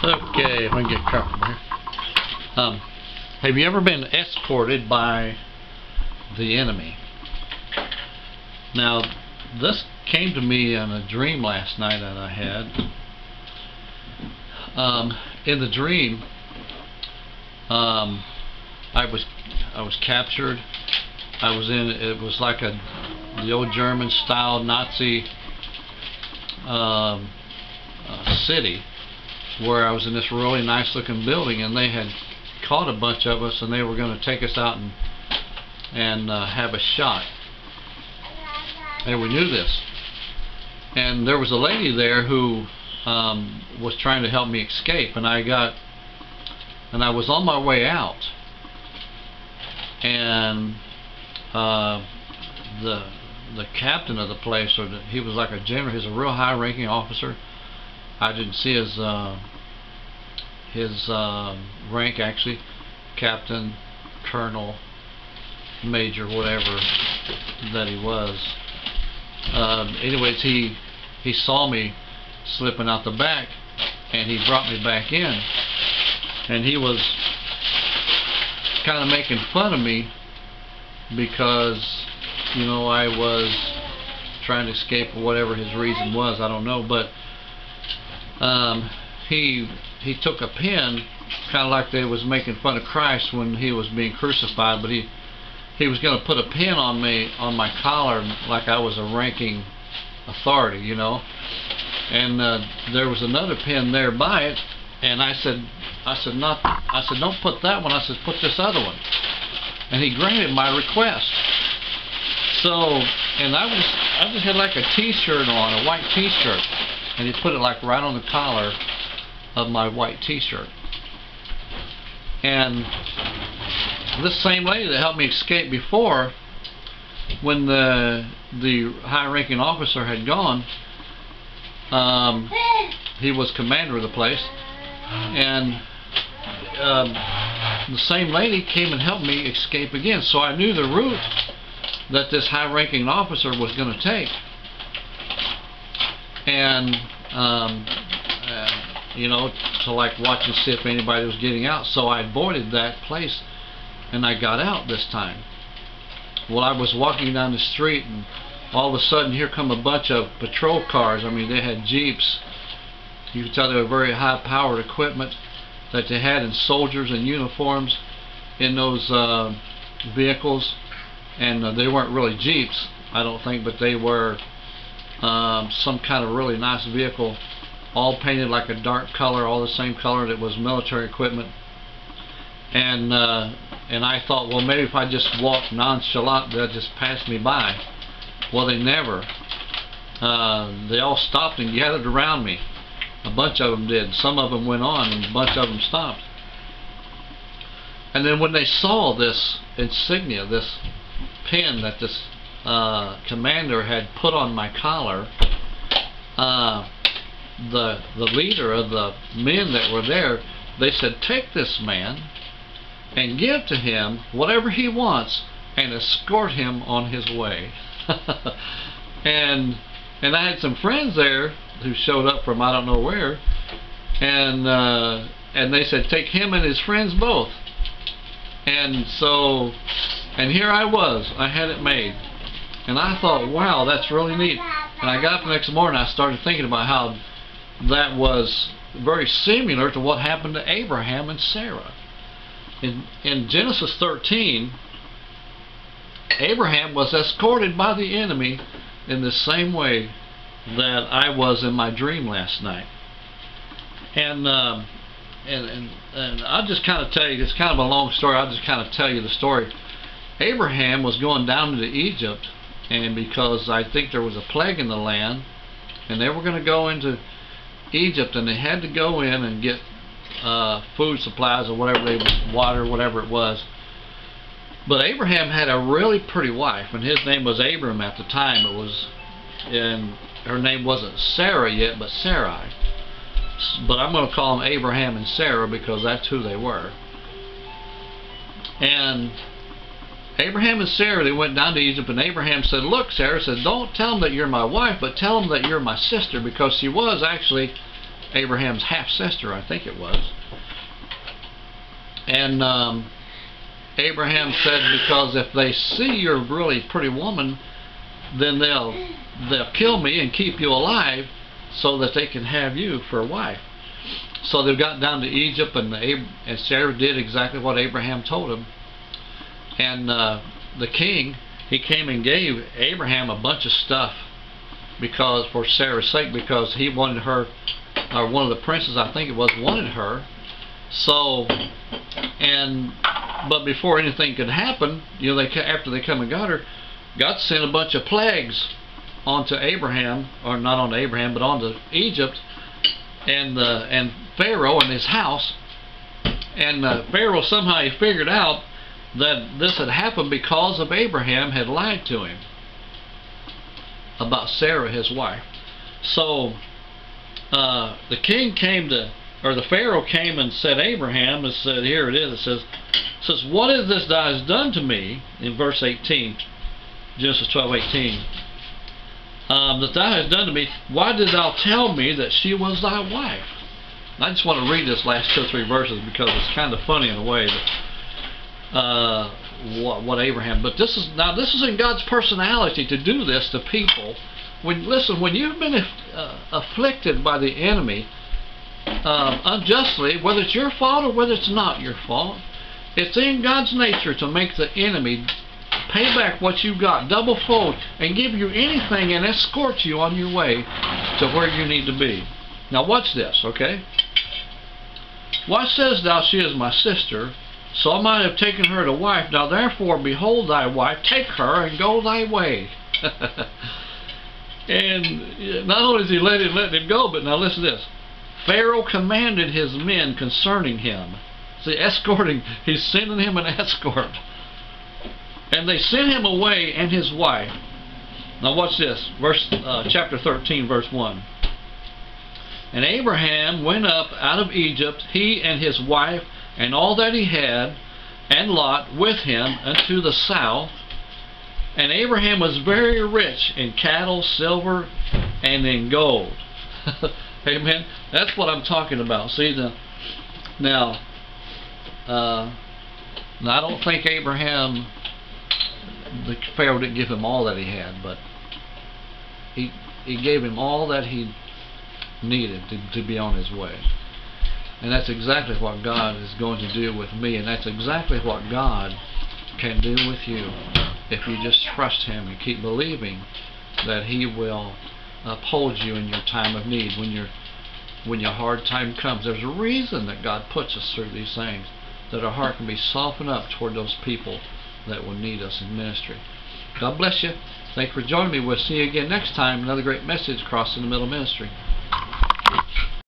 Okay, if I can get comfortable here. Have you ever been escorted by the enemy? Now, this came to me in a dream last night that I had. In the dream, I was captured. It was like the old German style Nazi city, where I was in this really nice looking building, and they had caught a bunch of us, and they were going to take us out and have a shot. And we knew this. And there was a lady there who was trying to help me escape, and I was on my way out, and the captain of the place, he was like a general. He's a real high-ranking officer. I didn't see his rank, actually, captain, colonel, major, whatever that he was. Anyways, he saw me slipping out the back, and he brought me back in, and he was kind of making fun of me because, you know, I was trying to escape, or whatever his reason was. I don't know, but he took a pin, kind of like they was making fun of Christ when he was being crucified, but he was going to put a pin on me, on my collar, like I was a ranking authority, you know. And there was another pin there by it, and I said, don't put that one. I said, put this other one. And he granted my request. So, and I just had like a t-shirt on, a white t-shirt, and he put it like right on the collar of my white t-shirt. And this same lady that helped me escape before, when the high-ranking officer had gone, he was commander of the place, and the same lady came and helped me escape again. So I knew the route that this high-ranking officer was going to take, and you know, to like watch and see if anybody was getting out. So I avoided that place, and I got out this time. Well, I was walking down the street, and all of a sudden here come a bunch of patrol cars. I mean, they had jeeps. You could tell they were very high-powered equipment that they had, and soldiers in uniforms in those vehicles. And they weren't really jeeps, I don't think, but they were some kind of really nice vehicle, all painted like a dark color, all the same color that was military equipment. And I thought, well, maybe if I just walk nonchalant, they'll just pass me by. Well, they never. They all stopped and gathered around me. A bunch of them did. Some of them went on, and a bunch of them stopped. And then when they saw this insignia, this pin that this commander had put on my collar, the leader of the men that were there, they said, take this man and give to him whatever he wants and escort him on his way. and I had some friends there who showed up from I don't know where, and they said, take him and his friends both. And so, and here I was, I had it made, and I thought, wow, that's really neat. And I got up the next morning, I started thinking about how that was very similar to what happened to Abraham and Sarah. In Genesis 13, Abraham was escorted by the enemy in the same way that I was in my dream last night. And I'll just kind of tell you, it's kind of a long story, I'll just kind of tell you the story. Abraham was going down into Egypt, and because I think there was a plague in the land, and they were going to go into Egypt, and they had to go in and get food supplies or whatever, water, whatever it was. But Abraham had a really pretty wife, and his name was Abram at the time. It was, and her name wasn't Sarah yet, but Sarai. But I'm going to call them Abraham and Sarah because that's who they were. And Abraham and Sarah, they went down to Egypt, and Abraham said, look, Sarah said, don't tell them that you're my wife, but tell them that you're my sister, because she was actually Abraham's half-sister, I think it was. And Abraham said, because if they see you're a really pretty woman, then they'll kill me and keep you alive so that they can have you for a wife. So they got down to Egypt, and Sarah did exactly what Abraham told him. And the king, he came and gave Abraham a bunch of stuff because for Sarah's sake, because he wanted her, or one of the princes, I think it was, wanted her. So, but before anything could happen, you know, after they come and got her, God sent a bunch of plagues onto Abraham, or not onto Abraham, but onto Egypt, and Pharaoh and his house. And Pharaoh somehow he figured out that this had happened because of Abraham had lied to him about Sarah, his wife. So the king came to, or the Pharaoh came and said, Abraham, and said, here it is, it says, what is this thou hast done to me, in verse 18, Genesis 12:18, that thou hast done to me, why did thou tell me that she was thy wife? And I just want to read this last 2 or 3 verses because it's kind of funny in a way that what Abraham, but this is in God's personality to do this to people. Listen, when you've been afflicted by the enemy unjustly, whether it's your fault or whether it's not your fault, it's in God's nature to make the enemy pay back what you got double fold and give you anything and escort you on your way to where you need to be. Now watch this, okay? Why sayest thou, she is my sister? So I might have taken her to wife. Now therefore, behold thy wife, take her and go thy way. And not only is he letting him go, but now listen to this. Pharaoh commanded his men concerning him. See, escorting, he's sending him an escort. And they sent him away and his wife. Now watch this, chapter 13, verse 1. And Abraham went up out of Egypt, he and his wife, and all that he had, and Lot with him unto the south. And Abraham was very rich in cattle, silver, and in gold. Amen. That's what I'm talking about. See, now I don't think Abraham, the Pharaoh didn't give him all that he had, but he gave him all that he needed to be on his way. And that's exactly what God is going to do with me, and that's exactly what God can do with you if you just trust Him and keep believing that He will uphold you in your time of need. When your hard time comes, there's a reason that God puts us through these things, that our heart can be softened up toward those people that will need us in ministry. God bless you. Thank you for joining me. We'll see you again next time. Another great message, Crossing the Middle Ministry.